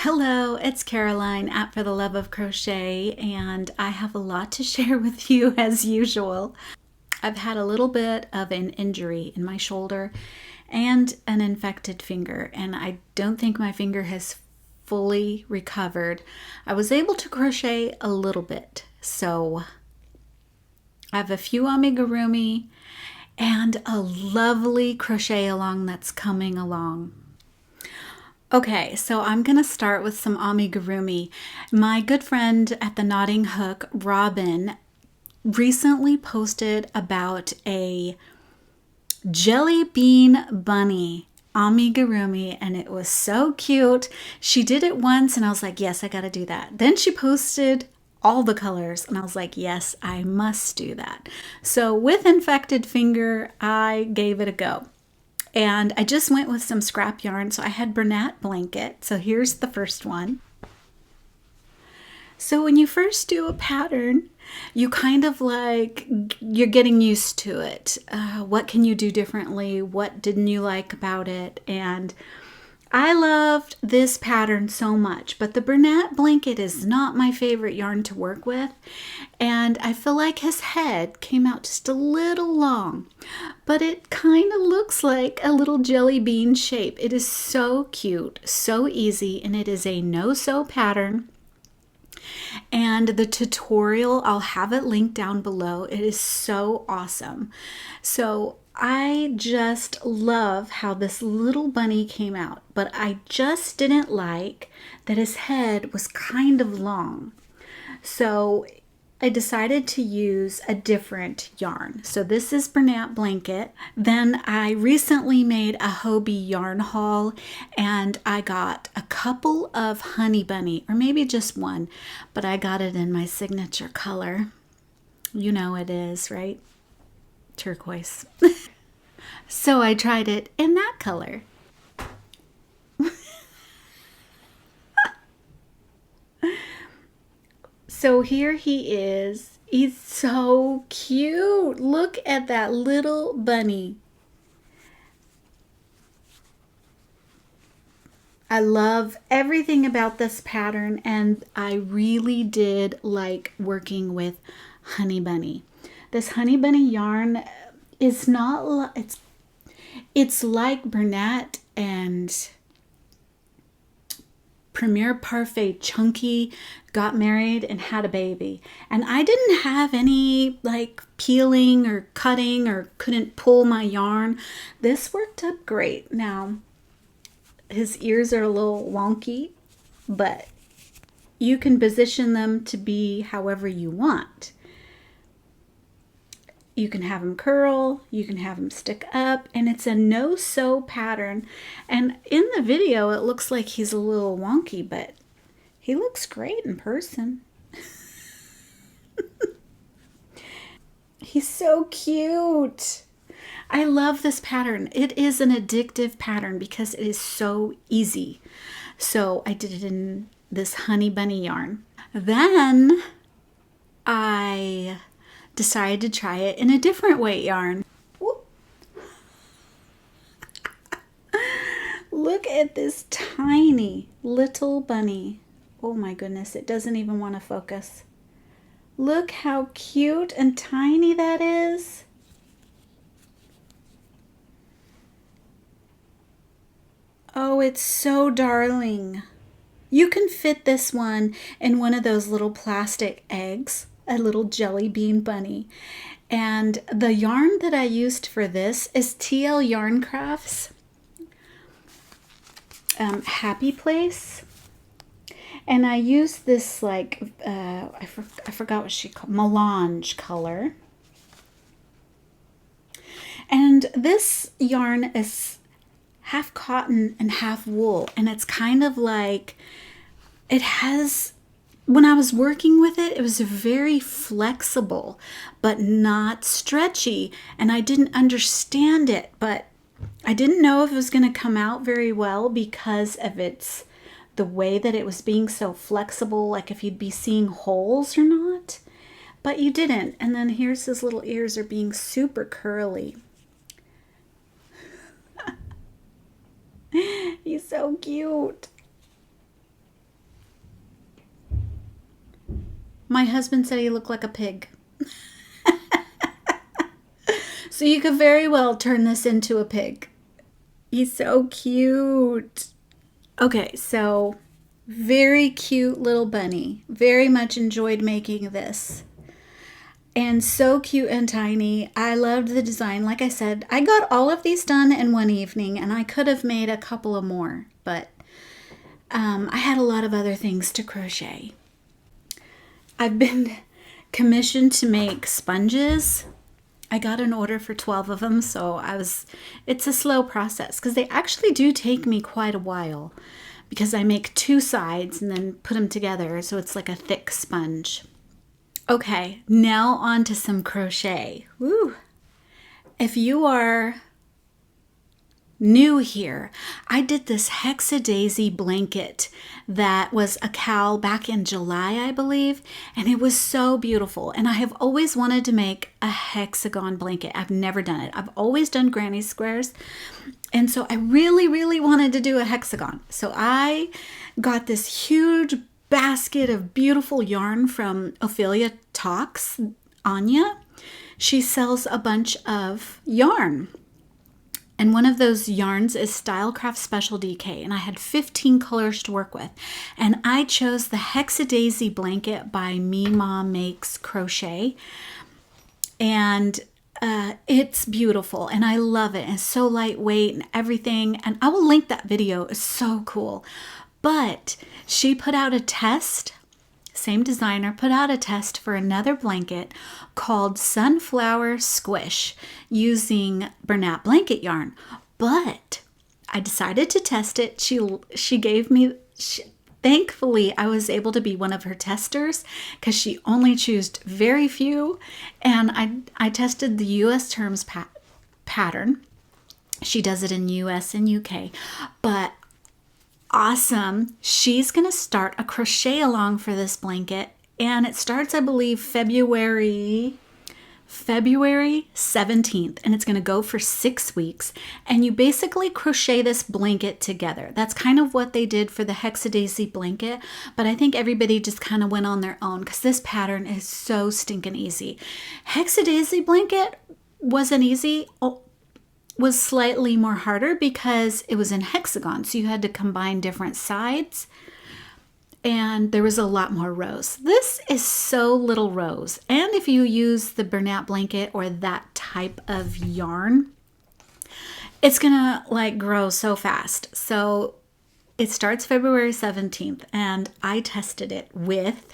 Hello, it's Caroline at For the Love of Crochet, and I have a lot to share with you as usual. I've had a little bit of an injury in my shoulder and an infected finger, and I don't think my finger has fully recovered. I was able to crochet a little bit, so I have a few amigurumi and a lovely crochet along that's coming along. Okay, so I'm going to start with some amigurumi. My good friend at the Knotting Hook, Robin, recently posted about a Jellybean Bunny amigurumi, and it was so cute. She did it once and I was like, yes, I got to do that. Then she posted all the colors and I was like, yes, I must do that. So with infected finger, I gave it a go. And I just went with some scrap yarn. So I had Bernat blanket. So here's the first one. So when you first do a pattern, you kind of like, you're getting used to it. What can you do differently? What didn't you like about it? And I loved this pattern so much, but the Bernat blanket is not my favorite yarn to work with. And I feel like his head came out just a little long, but it kind of looks like a little jelly bean shape. It is so cute, so easy, and it is a no-sew pattern. And the tutorial, I'll have it linked down below. It is so awesome. So I just love how this little bunny came out, but I just didn't like that his head was kind of long. So I decided to use a different yarn. So this is Bernat blanket. Then I recently made a Hobie yarn haul and I got a couple of Honey Bunny, or maybe just one, but I got it in my signature color. You know it is, right? Turquoise. So I tried it in that color. So here he is. He's so cute. Look at that little bunny. I love everything about this pattern, and I really did like working with Honey Bunny. This Honey Bunny yarn is not, it's like Bernat and Premier Parfait Chunky got married and had a baby. And I didn't have any like peeling or cutting or couldn't pull my yarn. This worked up great. Now, his ears are a little wonky, but you can position them to be however you want. You can have them curl, you can have them stick up, and it's a no-sew pattern. And in the video, it looks like he's a little wonky, but he looks great in person. He's so cute. I love this pattern. It is an addictive pattern because it is so easy. So I did it in this Honey Bunny yarn. Then I decided to try it in a different weight yarn. Whoop. Look at this tiny little bunny. Oh my goodness, it doesn't even want to focus. Look how cute and tiny that is. Oh, it's so darling. You can fit this one in one of those little plastic eggs, a little jelly bean bunny. And the yarn that I used for this is TL Yarn Crafts Happy Place. And I used this like, I forgot what she called, melange color. And this yarn is half cotton and half wool. And it's kind of like, it has, when I was working with it, it was very flexible, but not stretchy. And I didn't understand it, but I didn't know if it was going to come out very well because of the way that it was being so flexible, like if you'd be seeing holes or not. But you didn't. And then here's his little ears are being super curly. He's so cute. my husband said he looked like a pig. So you could very well turn this into a pig. He's so cute. Okay, so very cute little bunny. Very much enjoyed making this. And so cute and tiny. I loved the design. Like I said, I got all of these done in one evening, and I could have made a couple of more, but I had a lot of other things to crochet. I've been commissioned to make sponges. I got an order for 12 of them, so it's a slow process because they actually do take me quite a while because I make two sides and then put them together so it's like a thick sponge. Okay, now on to some crochet. Woo! If you are new here, I did this hexadaisy blanket that was a cowl back in July, I believe, and it was so beautiful. And I have always wanted to make a hexagon blanket. I've never done it. I've always done granny squares, and so I really wanted to do a hexagon. So I got this huge basket of beautiful yarn from Ophelia Talks, Anya. She sells a bunch of yarn. And one of those yarns is Stylecraft Special DK. And I had 15 colors to work with. And I chose the Hexadaisy blanket by Me Mom Makes Crochet. And it's beautiful. And I love it. It's so lightweight and everything. And I will link that video. It's so cool. But she put out a test, same designer, put out a test for another blanket called Sunflower Squish using Bernat blanket yarn. But I decided to test it. She gave me, thankfully, I was able to be one of her testers because she only chose very few. And I tested the US terms pattern. She does it in US and UK. But awesome. She's going to start a crochet along for this blanket, and it starts, I believe, February 17th, and it's going to go for 6 weeks. And you basically crochet this blanket together. That's kind of what they did for the Hexadaisy blanket, but I think everybody just kind of went on their own because this pattern is so stinking easy. Hexadaisy blanket wasn't easy. Was slightly more harder because it was in hexagon, so you had to combine different sides, and there was a lot more rows. This is so little rows, and if you use the Bernat blanket or that type of yarn, it's gonna like grow so fast. So it starts February 17th, and I tested it with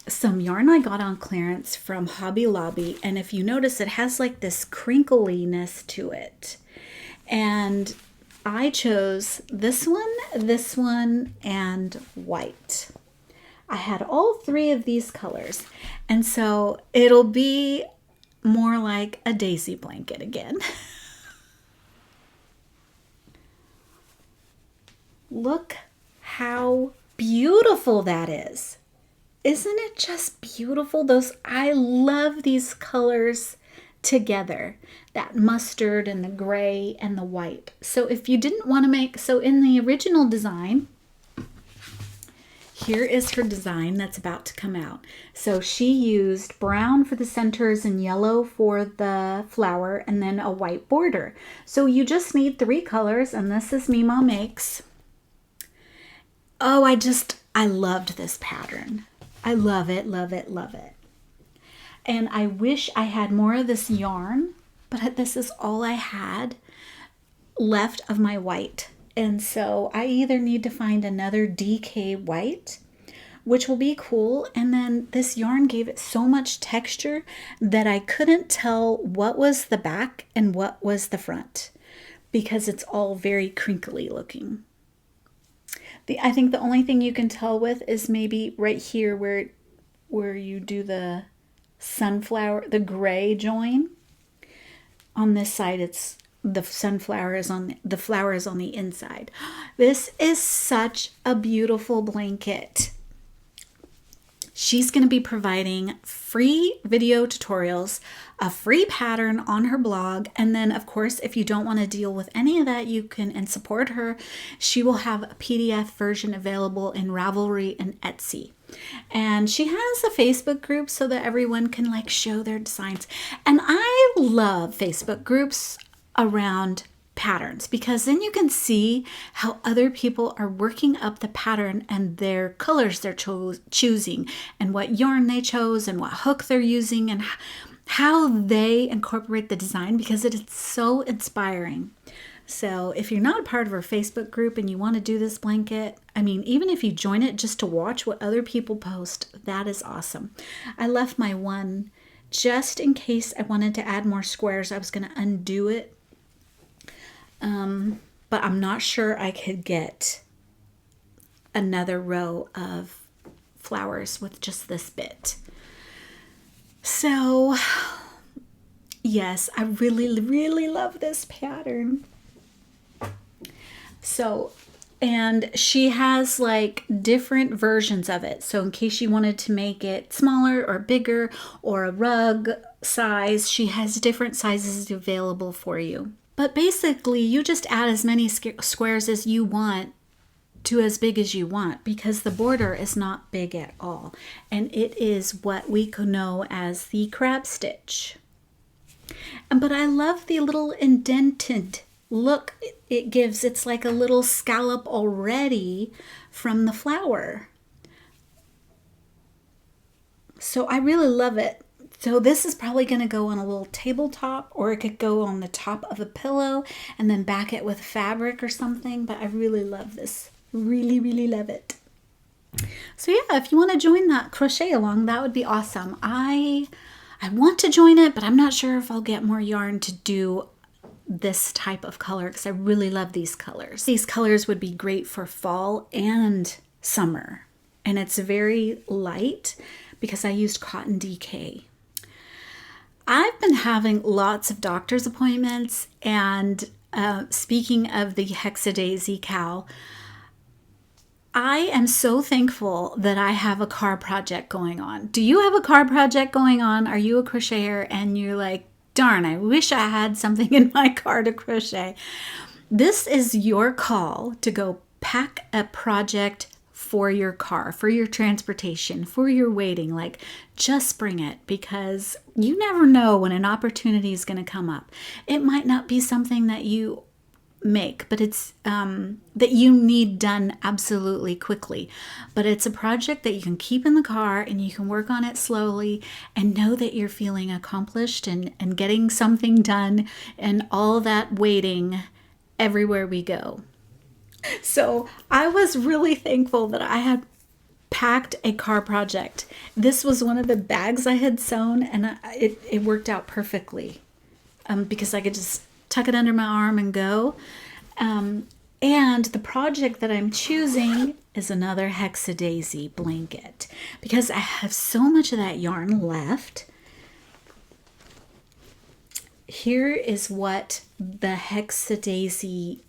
some yarn I got on clearance from Hobby Lobby, and if you notice, it has like this crinkliness to it. And I chose this one, and white. I had all three of these colors, and so it'll be more like a daisy blanket again. Look how beautiful that is. Isn't it just beautiful? I love these colors together, that mustard and the gray and the white. So if you didn't want to make, so in the original design, here is her design that's about to come out. So she used brown for the centers and yellow for the flower and then a white border. So you just need 3 colors, and this is Me Mom Makes. Oh, I loved this pattern. I love it, love it, love it. And I wish I had more of this yarn, but this is all I had left of my white. And so I either need to find another DK white, which will be cool. And then this yarn gave it so much texture that I couldn't tell what was the back and what was the front because it's all very crinkly looking. I think the only thing you can tell with is maybe right here where you do the sunflower, the gray join. On this side, it's the sunflower is on the flower is on the inside. This is such a beautiful blanket. She's going to be providing free video tutorials, a free pattern on her blog, and then of course if you don't want to deal with any of that, you can and support her, she will have a PDF version available in Ravelry and Etsy. And she has a Facebook group so that everyone can like show their designs. And I love Facebook groups around patterns because then you can see how other people are working up the pattern and their colors they're choosing and what yarn they chose and what hook they're using and how they incorporate the design, because it is so inspiring. So if you're not a part of our Facebook group and you want to do this blanket, I mean, even if you join it just to watch what other people post, that is awesome. I left my one just in case I wanted to add more squares. I was going to undo it. But I'm not sure I could get another row of flowers with just this bit. So yes, I really, really love this pattern. So, and she has like different versions of it. So in case you wanted to make it smaller or bigger or a rug size, she has different sizes available for you. But basically, you just add as many squares as you want to as big as you want, because the border is not big at all. And it is what we could know as the crab stitch. But I love the little indented look it gives. It's like a little scallop already from the flower. So I really love it. So this is probably going to go on a little tabletop, or it could go on the top of a pillow and then back it with fabric or something. But I really love this. Really, really love it. So yeah, if you want to join that crochet along, that would be awesome. I want to join it, but I'm not sure if I'll get more yarn to do this type of color because I really love these colors. These colors would be great for fall and summer. And it's very light because I used cotton DK. I've been having lots of doctor's appointments, and speaking of the Hexadaisy cow, I am so thankful that I have a car project going on. Do you have a car project going on? Are you a crocheter and you're like, darn, I wish I had something in my car to crochet? This is your call to go pack a project for your car, for your transportation, for your waiting. Like, just bring it, because you never know when an opportunity is going to come up. It might not be something that you make, but it's that you need done absolutely quickly. But it's a project that you can keep in the car and you can work on it slowly and know that you're feeling accomplished and getting something done, and all that waiting everywhere we go. So I was really thankful that I had packed a car project. This was one of the bags I had sewn, and it worked out perfectly because I could just tuck it under my arm and go. And the project that I'm choosing is another Hexadaisy blanket because I have so much of that yarn left. Here is what the Hexadaisy,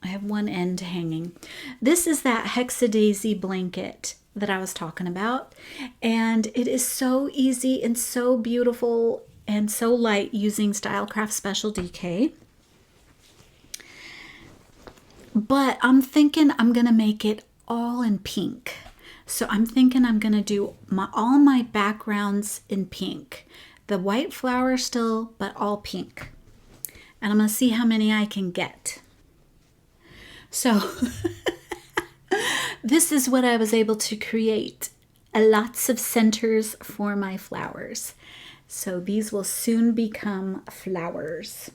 I have one end hanging. This is that Hexadaisy blanket that I was talking about. And it is so easy and so beautiful and so light using Stylecraft Special DK. But I'm thinking I'm going to make it all in pink. So I'm thinking I'm going to do all my backgrounds in pink. The white flower still, but all pink. And I'm going to see how many I can get. So this is what I was able to create. Lots of centers for my flowers. So these will soon become flowers.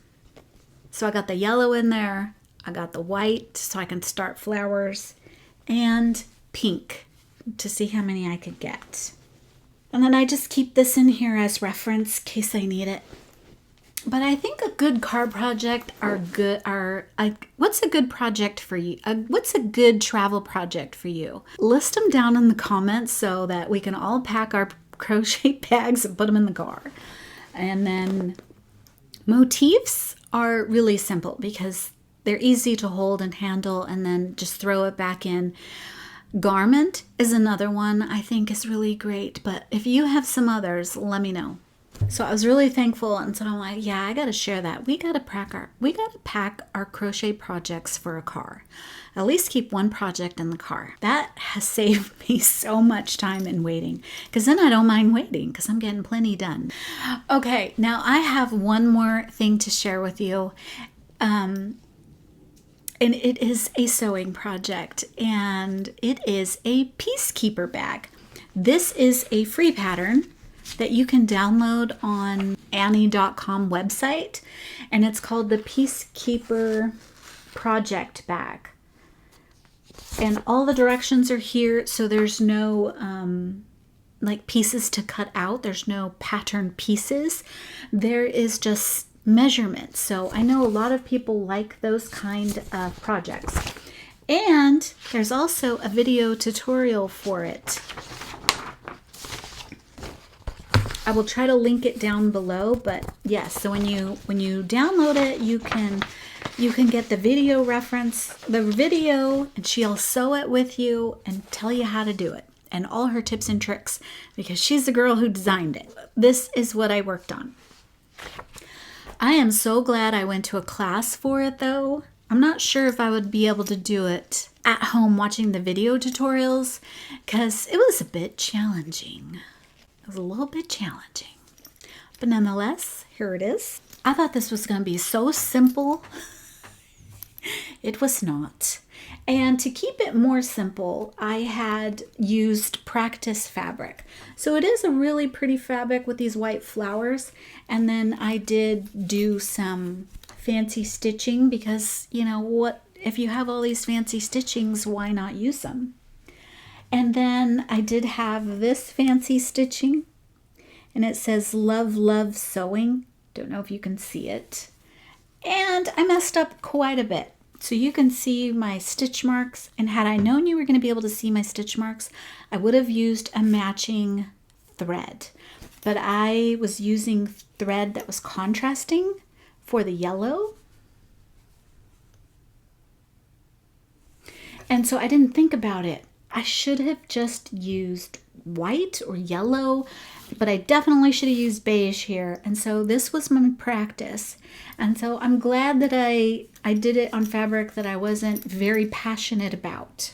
So I got the yellow in there. I got the white so I can start flowers, and pink to see how many I could get. And then I just keep this in here as reference in case I need it. But I think a good card project what's a good project for you? What's a good travel project for you? List them down in the comments so that we can all pack our crochet bags and put them in the car. And then motifs are really simple because they're easy to hold and handle and then just throw it back in. Garment is another one I think is really great. But if you have some others, let me know. So I was really thankful, and so I'm like, yeah, I gotta share that. We gotta pack our crochet projects for a car. At least keep one project in the car. That has saved me so much time in waiting, because then I don't mind waiting because I'm getting plenty done. Okay, now I have one more thing to share with you. And it is a sewing project, and it is a Peacekeeper bag. This is a free pattern that you can download on Annie.com website, and it's called the Peacekeeper Project bag. And all the directions are here, so there's no like pieces to cut out. There's no pattern pieces. There is just measurements. So I know a lot of people like those kind of projects. And there's also a video tutorial for it. I will try to link it down below, but yes, so when you download it, you can get the video reference, the video, and she'll sew it with you and tell you how to do it and all her tips and tricks, because she's the girl who designed it. This is what I worked on. I am so glad I went to a class for it though. I'm not sure if I would be able to do it at home watching the video tutorials, because it was a bit challenging. It was a little bit challenging, but nonetheless, here it is. I thought this was going to be so simple. It was not. And to keep it more simple, I had used practice fabric. So it is a really pretty fabric with these white flowers. And then I did do some fancy stitching because, you know, what if you have all these fancy stitchings, why not use them? And then I did have this fancy stitching, and it says Love, Love Sewing. Don't know if you can see it. And I messed up quite a bit. So you can see my stitch marks, and had I known you were going to be able to see my stitch marks, I would have used a matching thread. But I was using thread that was contrasting for the yellow. And so I didn't think about it. I should have just used white or yellow, but I definitely should have used beige here. And so this was my practice. And so I'm glad that I did it on fabric that I wasn't very passionate about.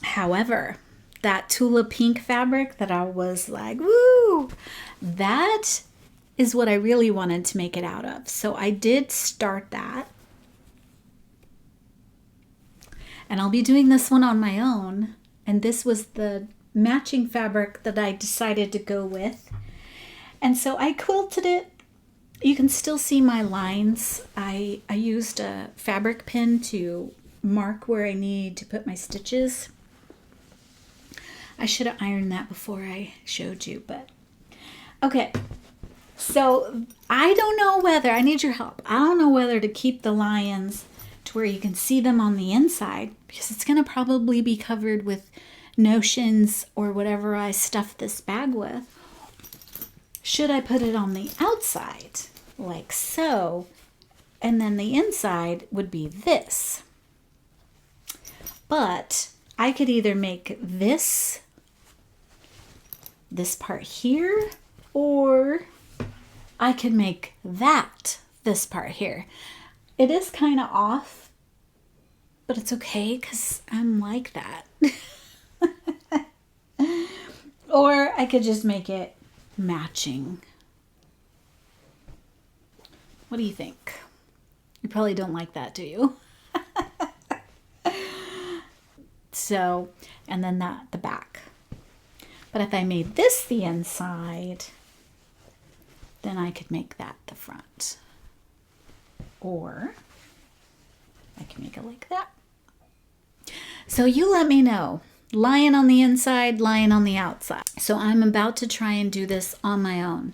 However, that Tula pink fabric that I was like, woo, that is what I really wanted to make it out of. So I did start that. And I'll be doing this one on my own. And this was the matching fabric that I decided to go with. And so I quilted it. You can still see my lines. I used a fabric pin to mark where I need to put my stitches. I should have ironed that before I showed you, but okay. So I don't know whether, I need your help. I don't know whether to keep the lions to where you can see them on the inside, because it's going to probably be covered with notions or whatever I stuff this bag with. Should I put it on the outside like so, and then the inside would be this? But I could either make this part here, or I could make that this part here. It is kind of off, but it's okay because I'm like that. Or I could just make it matching. What do you think? You probably don't like that, do you? So, and then that, the back. But if I made this the inside, then I could make that the front. Or I can make it like that. So you let me know. Lion on the inside, lion on the outside. So I'm about to try and do this on my own.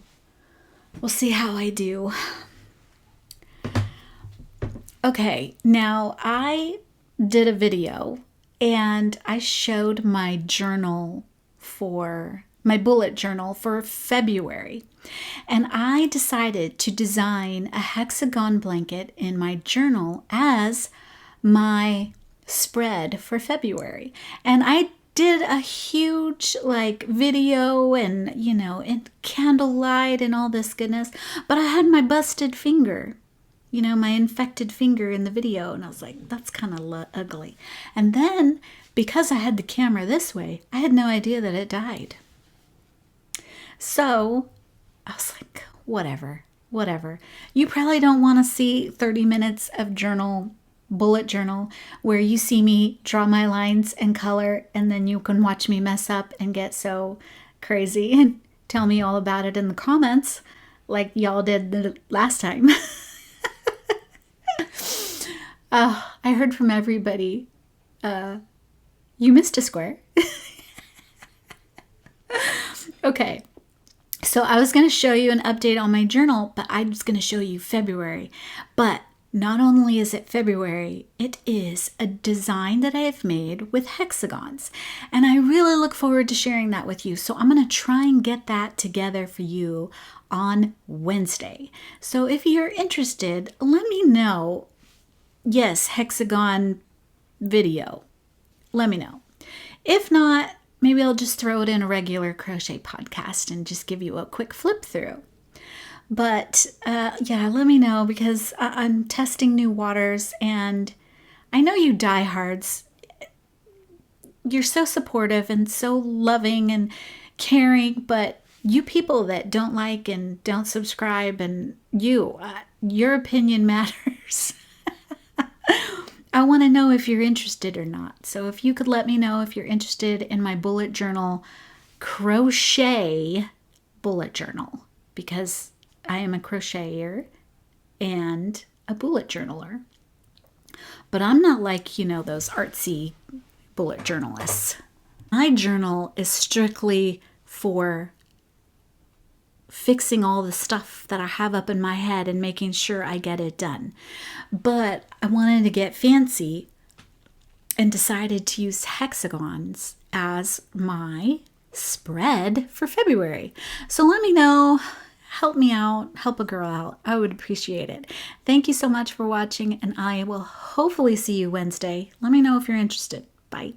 We'll see how I do. Okay, now I did a video and I showed my journal for my bullet journal for February. And I decided to design a hexagon blanket in my journal as my spread for February. And I did a huge like video and, you know, and candlelight and all this goodness, but I had my busted finger, you know, my infected finger in the video, and I was like, that's kind of ugly. And then because I had the camera this way, I had no idea that it died. So I was like, whatever, whatever. You probably don't want to see 30 minutes of bullet journal, where you see me draw my lines and color, and then you can watch me mess up and get so crazy and tell me all about it in the comments like y'all did the last time. I heard from everybody, you missed a square. Okay, so I was going to show you an update on my journal, but I was going to show you February. But not only is it February, it is a design that I have made with hexagons. And I really look forward to sharing that with you. So I'm going to try and get that together for you on Wednesday. So if you're interested, let me know. Yes, hexagon video. Let me know. If not, maybe I'll just throw it in a regular crochet podcast and just give you a quick flip through. But yeah, let me know, because I'm testing new waters, and I know you diehards, you're so supportive and so loving and caring, but you people that don't like and don't subscribe, and your opinion matters. I want to know if you're interested or not. So if you could let me know if you're interested in my bullet journal crochet bullet journal, because I am a crocheter and a bullet journaler. But I'm not like, you know, those artsy bullet journalists. My journal is strictly for fixing all the stuff that I have up in my head and making sure I get it done. But I wanted to get fancy and decided to use hexagons as my spread for February. So let me know. Help me out. Help a girl out. I would appreciate it. Thank you so much for watching, and I will hopefully see you Wednesday. Let me know if you're interested. Bye.